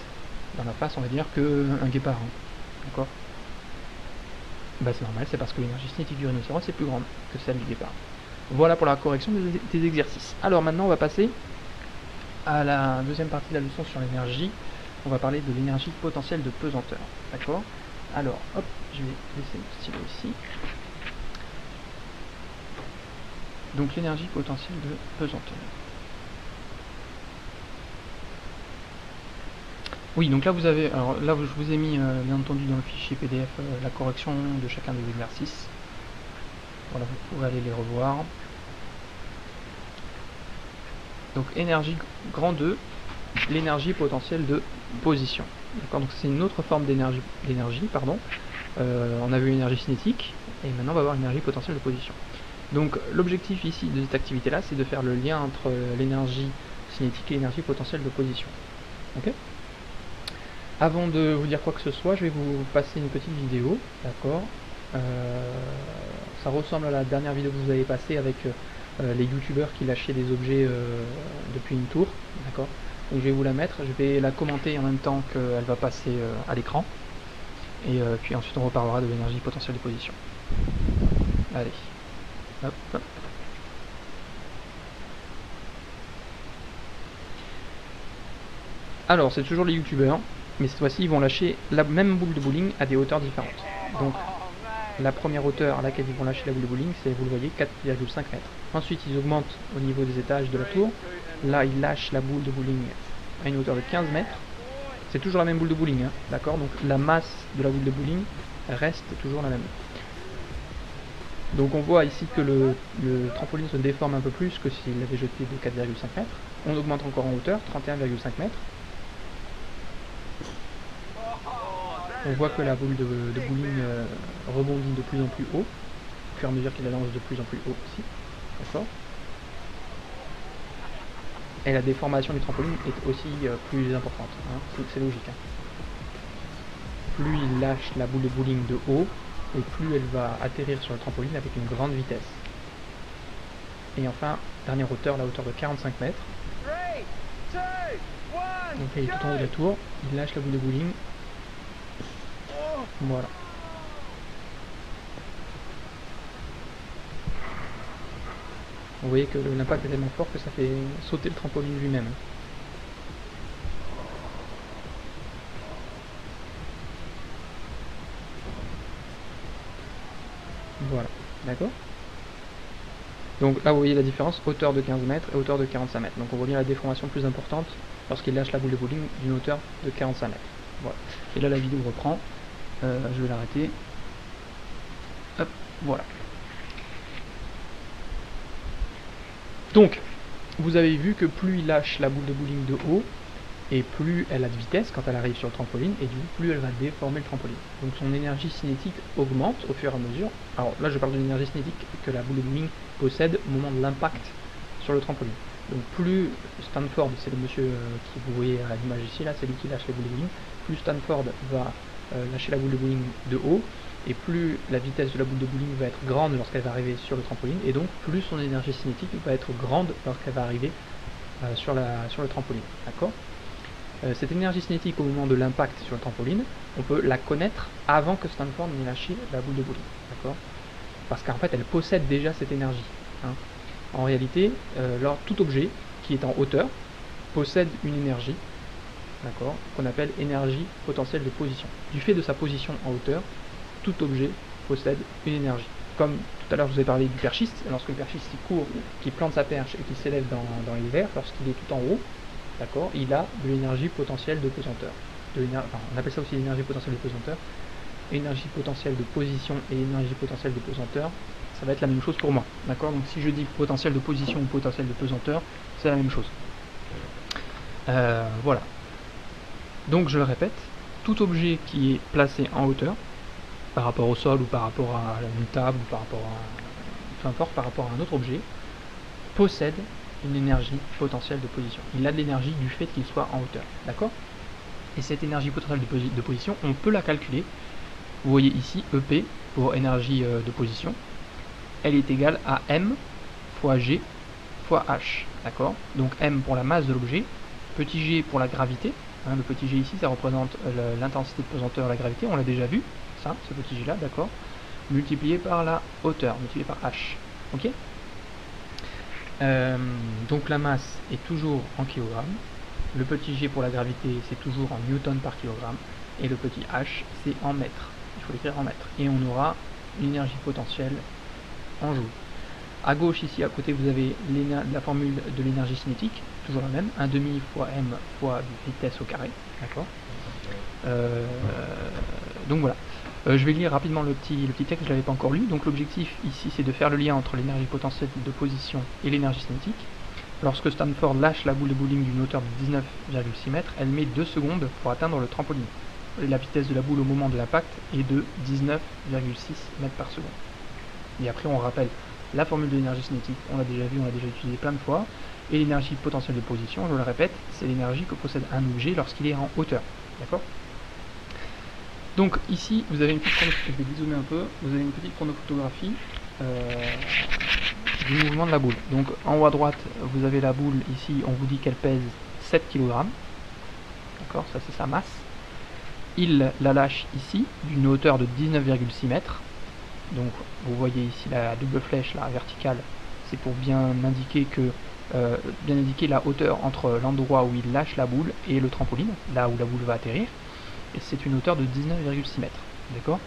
dans la face on va dire, qu'un guépard. Hein. D'accord? Bah c'est normal, c'est parce que l'énergie cinétique du rhinocéros est plus grande que celle du guépard. Voilà pour la correction des exercices. Alors maintenant on va passer à la deuxième partie de la leçon sur l'énergie. On va parler de l'énergie potentielle de pesanteur. D'accord? Alors, hop, je vais laisser mon stylo ici. Donc l'énergie potentielle de pesanteur. Oui, donc là vous avez, alors là je vous ai mis bien entendu dans le fichier PDF la correction de chacun des exercices. Voilà, vous pouvez aller les revoir. Donc énergie grand 2, l'énergie potentielle de position. D'accord, donc c'est une autre forme d'énergie, pardon. On a vu l'énergie cinétique et maintenant on va voir l'énergie potentielle de position. Donc l'objectif ici de cette activité là, c'est de faire le lien entre l'énergie cinétique et l'énergie potentielle de position. Ok. Avant de vous dire quoi que ce soit, je vais vous passer une petite vidéo, d'accord. Ça ressemble à la dernière vidéo que vous avez passée avec les youtubeurs qui lâchaient des objets depuis une tour, d'accord. Donc je vais vous la mettre, je vais la commenter en même temps qu'elle va passer à l'écran, et puis ensuite on reparlera de l'énergie potentielle de position. Allez. Hop, hop. Alors c'est toujours les youtubeurs, mais cette fois-ci ils vont lâcher la même boule de bowling à des hauteurs différentes. Donc la première hauteur à laquelle ils vont lâcher la boule de bowling, c'est, vous le voyez, 4,5 mètres. Ensuite ils augmentent au niveau des étages de la tour. Là ils lâchent la boule de bowling à une hauteur de 15 mètres. C'est toujours la même boule de bowling, hein, d'accord. Donc la masse de la boule de bowling reste toujours la même. Donc on voit ici que le trampoline se déforme un peu plus que s'il l'avait jeté de 4,5 mètres. On augmente encore en hauteur, 31,5 mètres. On voit que la boule de bowling rebondit de plus en plus haut, au fur et à mesure qu'il la lance de plus en plus haut aussi. D'accord. et la déformation du trampoline est aussi plus importante, hein. C'est logique, hein. Plus il lâche la boule de bowling de haut, et plus elle va atterrir sur le trampoline avec une grande vitesse. Et enfin, dernière hauteur, la hauteur de 45 mètres. Donc là, il est tout en haut de la tour, il lâche la boule de bowling. Voilà. Vous voyez que l'impact est tellement fort que ça fait sauter le trampoline lui-même. Voilà, d'accord? Donc là, vous voyez la différence, hauteur de 15 mètres et hauteur de 45 mètres. Donc on voit bien la déformation plus importante lorsqu'il lâche la boule de bowling d'une hauteur de 45 mètres. Voilà. Et là, la vidéo reprend. Je vais l'arrêter. Hop, voilà. Donc, vous avez vu que plus il lâche la boule de bowling de haut, et plus elle a de vitesse quand elle arrive sur le trampoline, et du coup plus elle va déformer le trampoline. Donc son énergie cinétique augmente au fur et à mesure. Alors là je parle de l'énergie cinétique que la boule de bowling possède au moment de l'impact sur le trampoline. Donc plus Stanford, c'est le monsieur qui vous voyez à l'image ici, là c'est lui qui lâche la boule de bowling, plus Stanford va lâcher la boule de bowling de haut, et plus la vitesse de la boule de bowling va être grande lorsqu'elle va arriver sur le trampoline, et donc plus son énergie cinétique va être grande lorsqu'elle va arriver sur le trampoline. D'accord ? Cette énergie cinétique au moment de l'impact sur le trampoline, on peut la connaître avant que Stanford n'ait lâché la boule de bowling. D'accord ? Parce qu'en fait, elle possède déjà cette énergie. Hein. En réalité, tout objet qui est en hauteur possède une énergie, d'accord, qu'on appelle énergie potentielle de position. Du fait de sa position en hauteur, tout objet possède une énergie. Comme tout à l'heure, je vous ai parlé du perchiste. Lorsque le perchiste il court, qu'il plante sa perche et qu'il s'élève dans les airs, lorsqu'il est tout en haut, d'accord, il a de l'énergie potentielle de pesanteur. On appelle ça aussi l'énergie potentielle de pesanteur. Énergie potentielle de position et énergie potentielle de pesanteur, ça va être la même chose pour moi. D'accord? Donc si je dis potentiel de position ou potentiel de pesanteur, c'est la même chose. Voilà. Donc je le répète, tout objet qui est placé en hauteur, par rapport au sol ou par rapport à une table ou par rapport à, peu importe, par rapport à un autre objet, possède une énergie potentielle de position. Il a de l'énergie du fait qu'il soit en hauteur. D'accord? Et cette énergie potentielle de position, on peut la calculer. Vous voyez ici EP pour énergie de position. Elle est égale à M fois G fois H. D'accord? Donc M pour la masse de l'objet, petit g pour la gravité. Hein, le petit g ici, ça représente l'intensité de pesanteur, la gravité. On l'a déjà vu, ça, ce petit g là, d'accord? Multiplié par la hauteur, multiplié par H. Ok? Donc la masse est toujours en kilogrammes, le petit g pour la gravité c'est toujours en newton par kilogramme, et le petit h c'est en mètres, il faut l'écrire en mètres, et on aura une énergie potentielle en joules. À gauche ici à côté vous avez la formule de l'énergie cinétique, toujours la même, 1/2 fois m fois vitesse au carré, d'accord. Donc voilà. Je vais lire rapidement le petit texte, je ne l'avais pas encore lu. Donc l'objectif ici c'est de faire le lien entre l'énergie potentielle de position et l'énergie cinétique. Lorsque Stanford lâche la boule de bowling d'une hauteur de 19,6 mètres, elle met 2 secondes pour atteindre le trampoline. Et la vitesse de la boule au moment de l'impact est de 19,6 mètres par seconde. Et après on rappelle la formule de l'énergie cinétique, on l'a déjà vu, on l'a déjà utilisé plein de fois. Et l'énergie potentielle de position, je le répète, c'est l'énergie que possède un objet lorsqu'il est en hauteur. D'accord ? Donc ici, vous avez une petite chronophotographie, je vais dézoomer un peu, vous avez une petite chronophotographie du mouvement de la boule. Donc en haut à droite, vous avez la boule, ici on vous dit qu'elle pèse 7 kg. D'accord, ça c'est sa masse. Il la lâche ici, d'une hauteur de 19,6 mètres. Donc vous voyez ici la double flèche, la verticale, c'est pour bien indiquer la hauteur entre l'endroit où il lâche la boule et le trampoline, là où la boule va atterrir. Et c'est une hauteur de 19,6 mètres. D'accord ?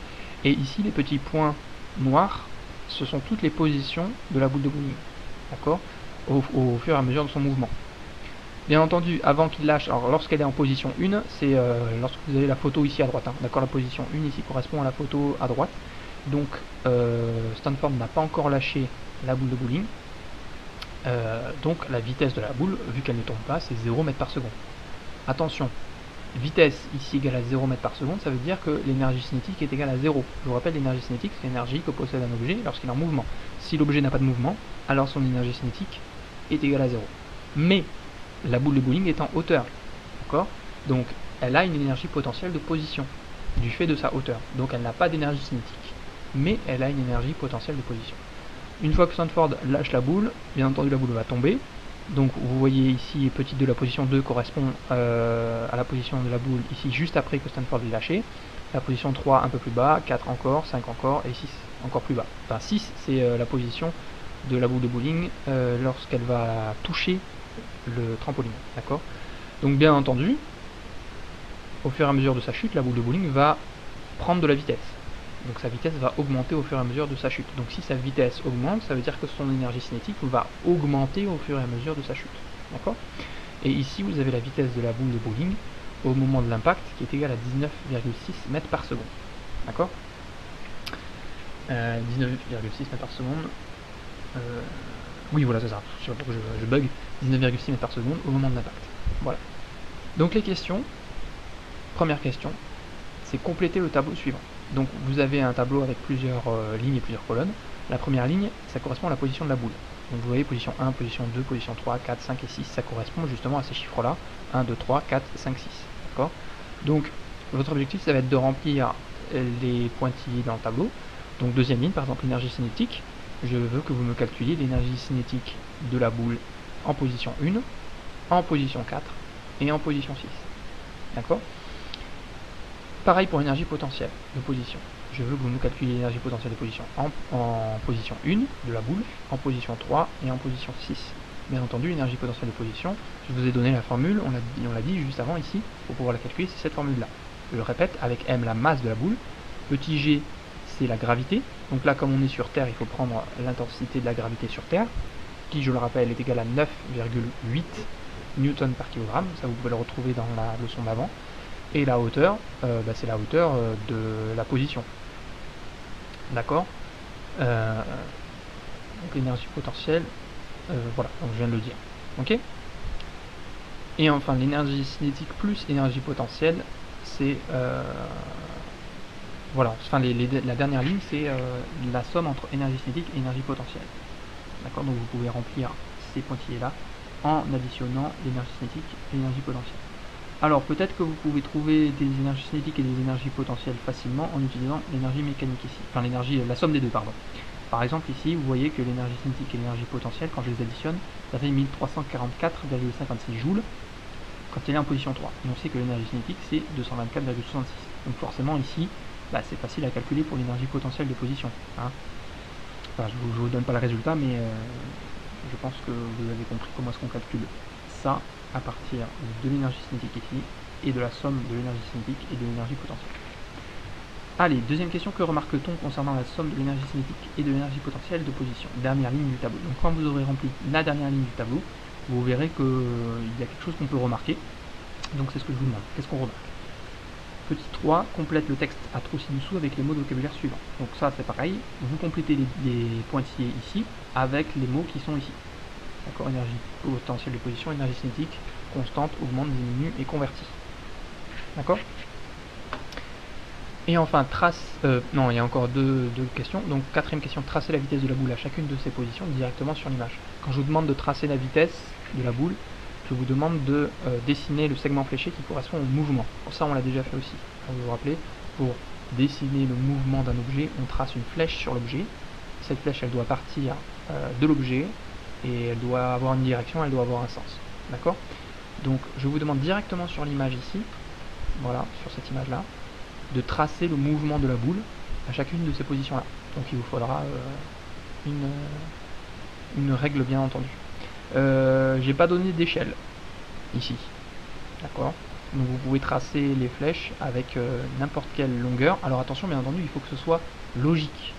Et ici, les petits points noirs, ce sont toutes les positions de la boule de bowling. D'accord ? Au fur et à mesure de son mouvement. Bien entendu, avant qu'il lâche, alors lorsqu'elle est en position 1, c'est lorsque vous avez la photo ici à droite. Hein, d'accord ? La position 1 ici correspond à la photo à droite. Donc, Stanford n'a pas encore lâché la boule de bowling. Donc, la vitesse de la boule, vu qu'elle ne tombe pas, c'est 0 mètre par seconde. Attention, vitesse ici égale à 0 mètre par seconde, ça veut dire que l'énergie cinétique est égale à 0. Je vous rappelle, l'énergie cinétique, c'est l'énergie que possède un objet lorsqu'il est en mouvement. Si l'objet n'a pas de mouvement, alors son énergie cinétique est égale à 0. Mais, la boule de bowling est en hauteur, d'accord? Donc elle a une énergie potentielle de position du fait de sa hauteur, donc elle n'a pas d'énergie cinétique, mais elle a une énergie potentielle de position. Une fois que Stanford lâche la boule, bien entendu la boule va tomber. Donc vous voyez ici, petite de la position 2 correspond à la position de la boule ici juste après que Stanford l'ait lâché. La position 3 un peu plus bas, 4 encore, 5 encore et 6 encore plus bas. Enfin 6 c'est la position de la boule de bowling lorsqu'elle va toucher le trampoline. D'accord? Donc bien entendu, au fur et à mesure de sa chute, la boule de bowling va prendre de la vitesse. Donc sa vitesse va augmenter au fur et à mesure de sa chute. Donc si sa vitesse augmente, ça veut dire que son énergie cinétique va augmenter au fur et à mesure de sa chute. D'accord? Et ici, vous avez la vitesse de la boule de bowling au moment de l'impact qui est égale à 19,6 mètres par seconde. D'accord? 19,6 mètres par seconde. Oui, voilà, c'est ça. Je sais pas pourquoi je bug. 19,6 mètres par seconde au moment de l'impact. Voilà. Donc les questions. Première question, c'est compléter le tableau suivant. Donc vous avez un tableau avec plusieurs lignes et plusieurs colonnes. La première ligne, ça correspond à la position de la boule. Donc vous voyez position 1, position 2, position 3, 4, 5 et 6, ça correspond justement à ces chiffres-là. 1, 2, 3, 4, 5, 6. D'accord? Donc votre objectif, ça va être de remplir les pointillés dans le tableau. Donc deuxième ligne, par exemple l'énergie cinétique. Je veux que vous me calculiez l'énergie cinétique de la boule en position 1, en position 4 et en position 6. D'accord? Pareil pour l'énergie potentielle de position. Je veux que vous me calculiez l'énergie potentielle de position en position 1 de la boule, en position 3 et en position 6. Bien entendu, l'énergie potentielle de position, je vous ai donné la formule, on l'a dit juste avant ici, pour pouvoir la calculer, c'est cette formule-là. Je le répète, avec M la masse de la boule, petit g c'est la gravité, donc là comme on est sur Terre, il faut prendre l'intensité de la gravité sur Terre, qui je le rappelle est égale à 9,8 newtons par kilogramme, ça vous pouvez le retrouver dans la leçon d'avant. Et la hauteur, c'est la hauteur de la position. D'accord? Donc l'énergie potentielle, voilà, donc je viens de le dire. Ok? Et enfin, l'énergie cinétique plus énergie potentielle, c'est... voilà, enfin la dernière ligne, c'est la somme entre énergie cinétique et énergie potentielle. D'accord? Donc vous pouvez remplir ces pointillés-là en additionnant l'énergie cinétique et l'énergie potentielle. Alors peut-être que vous pouvez trouver des énergies cinétiques et des énergies potentielles facilement en utilisant l'énergie mécanique ici, enfin la somme des deux, pardon. Par exemple ici, vous voyez que l'énergie cinétique et l'énergie potentielle, quand je les additionne, ça fait 1344,56 joules quand elle est en position 3. Et on sait que l'énergie cinétique c'est 224,66. Donc forcément ici, c'est facile à calculer pour l'énergie potentielle de position. Hein. Enfin, je ne vous donne pas le résultat, mais je pense que vous avez compris comment est-ce qu'on calcule ça à partir de l'énergie cinétique ici et de la somme de l'énergie cinétique et de l'énergie potentielle. Allez, deuxième question, que remarque-t-on concernant la somme de l'énergie cinétique et de l'énergie potentielle de position? Dernière ligne du tableau. Donc quand vous aurez rempli la dernière ligne du tableau, vous verrez qu'il y a quelque chose qu'on peut remarquer. Donc c'est ce que je vous demande. Qu'est-ce qu'on remarque? Petit 3, complète le texte à trous ci-dessous avec les mots de vocabulaire suivants. Donc ça c'est pareil, vous complétez les pointillés ici avec les mots qui sont ici. D'accord, énergie potentielle de position, énergie cinétique, constante, augmente, diminue et convertit. D'accord? Et enfin, non, il y a encore deux questions. Donc, quatrième question, tracer la vitesse de la boule à chacune de ces positions directement sur l'image. Quand je vous demande de tracer la vitesse de la boule, je vous demande de dessiner le segment fléché qui correspond au mouvement. Pour ça, on l'a déjà fait aussi. Vous vous rappelez, pour dessiner le mouvement d'un objet, on trace une flèche sur l'objet. Cette flèche, elle doit partir de l'objet et elle doit avoir une direction, elle doit avoir un sens. D'accord? Donc, je vous demande directement sur l'image ici, voilà, sur cette image-là, de tracer le mouvement de la boule à chacune de ces positions-là. Donc il vous faudra une règle bien entendu. J'ai pas donné d'échelle ici. D'accord? Donc vous pouvez tracer les flèches avec n'importe quelle longueur. Alors attention, bien entendu, il faut que ce soit logique.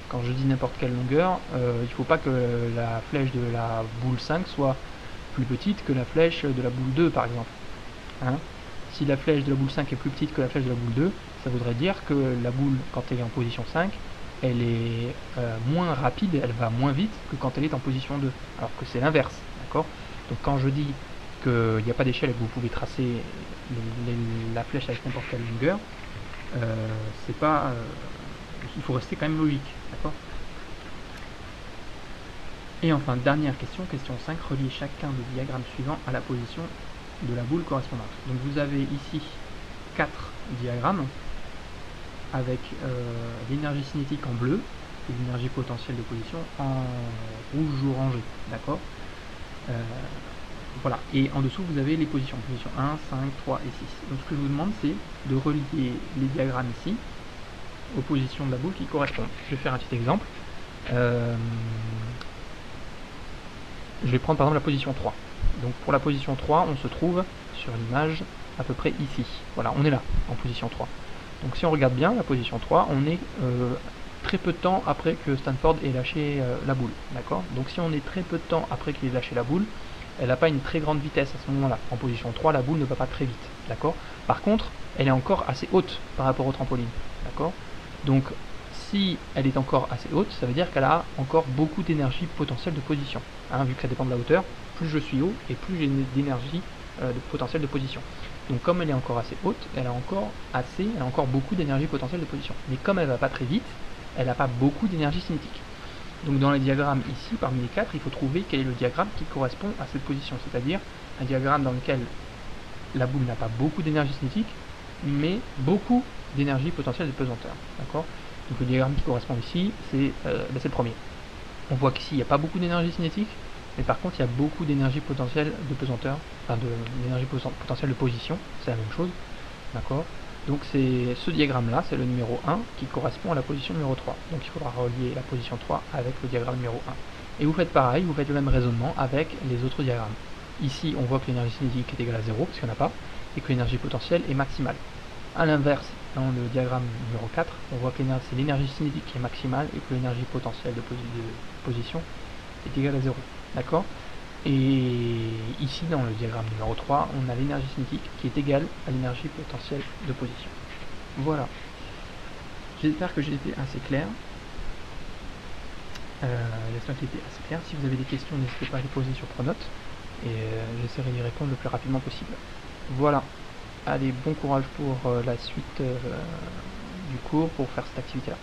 Quand je dis n'importe quelle longueur, il ne faut pas que la flèche de la boule 5 soit plus petite que la flèche de la boule 2 par exemple. Hein? Si la flèche de la boule 5 est plus petite que la flèche de la boule 2, ça voudrait dire que la boule, quand elle est en position 5, elle est moins rapide, elle va moins vite que quand elle est en position 2. Alors que c'est l'inverse, d'accord? Donc quand je dis qu'il n'y a pas d'échelle et que vous pouvez tracer la flèche avec n'importe quelle longueur, c'est pas... il faut rester quand même logique, d'accord? Et enfin, dernière question, question 5, reliez chacun des diagrammes suivants à la position de la boule correspondante. Donc vous avez ici 4 diagrammes avec l'énergie cinétique en bleu et l'énergie potentielle de position en rouge orangé, d'accord. Voilà, et en dessous vous avez les positions, position 1, 5, 3 et 6. Donc ce que je vous demande, c'est de relier les diagrammes ici aux positions de la boule qui correspondent. Je vais faire un petit exemple. Je vais prendre par exemple la position 3. Donc pour la position 3, on se trouve sur l'image à peu près ici. Voilà, on est là, en position 3. Donc si on regarde bien, la position 3, on est très peu de temps après que Stanford ait lâché la boule. D'accord. Donc si on est très peu de temps après qu'il ait lâché la boule, elle n'a pas une très grande vitesse à ce moment-là. En position 3, la boule ne va pas très vite. D'accord. Par contre, elle est encore assez haute par rapport au trampoline. D'accord. Donc si elle est encore assez haute, ça veut dire qu'elle a encore beaucoup d'énergie potentielle de position. Hein, vu que ça dépend de la hauteur, plus je suis haut et plus j'ai d'énergie de potentielle de position. Donc comme elle est encore assez haute, elle a encore beaucoup d'énergie potentielle de position. Mais comme elle ne va pas très vite, elle n'a pas beaucoup d'énergie cinétique. Donc dans les diagrammes ici, parmi les 4, il faut trouver quel est le diagramme qui correspond à cette position. C'est-à-dire un diagramme dans lequel la boule n'a pas beaucoup d'énergie cinétique, mais beaucoup d'énergie potentielle de pesanteur. D'accord. Donc le diagramme qui correspond ici, c'est le premier. On voit qu'ici, il n'y a pas beaucoup d'énergie cinétique, mais par contre, il y a beaucoup d'énergie potentielle de pesanteur, enfin d'énergie potentielle de position, c'est la même chose. D'accord. Donc c'est ce diagramme-là, c'est le numéro 1, qui correspond à la position numéro 3. Donc il faudra relier la position 3 avec le diagramme numéro 1. Et vous faites pareil, vous faites le même raisonnement avec les autres diagrammes. Ici, on voit que l'énergie cinétique est égale à 0, parce qu'il n'y en a pas, et que l'énergie potentielle est maximale. A l'inverse, dans le diagramme numéro 4, on voit que c'est l'énergie cinétique qui est maximale et que l'énergie potentielle de position est égale à 0. D'accord. Et ici, dans le diagramme numéro 3, on a l'énergie cinétique qui est égale à l'énergie potentielle de position. Voilà. J'espère que j'ai été assez clair. J'espère que j'ai été assez clair. Si vous avez des questions, n'hésitez pas à les poser sur Pronote. Et j'essaierai d'y répondre le plus rapidement possible. Voilà. Allez, bon courage pour la suite du cours pour faire cette activité-là.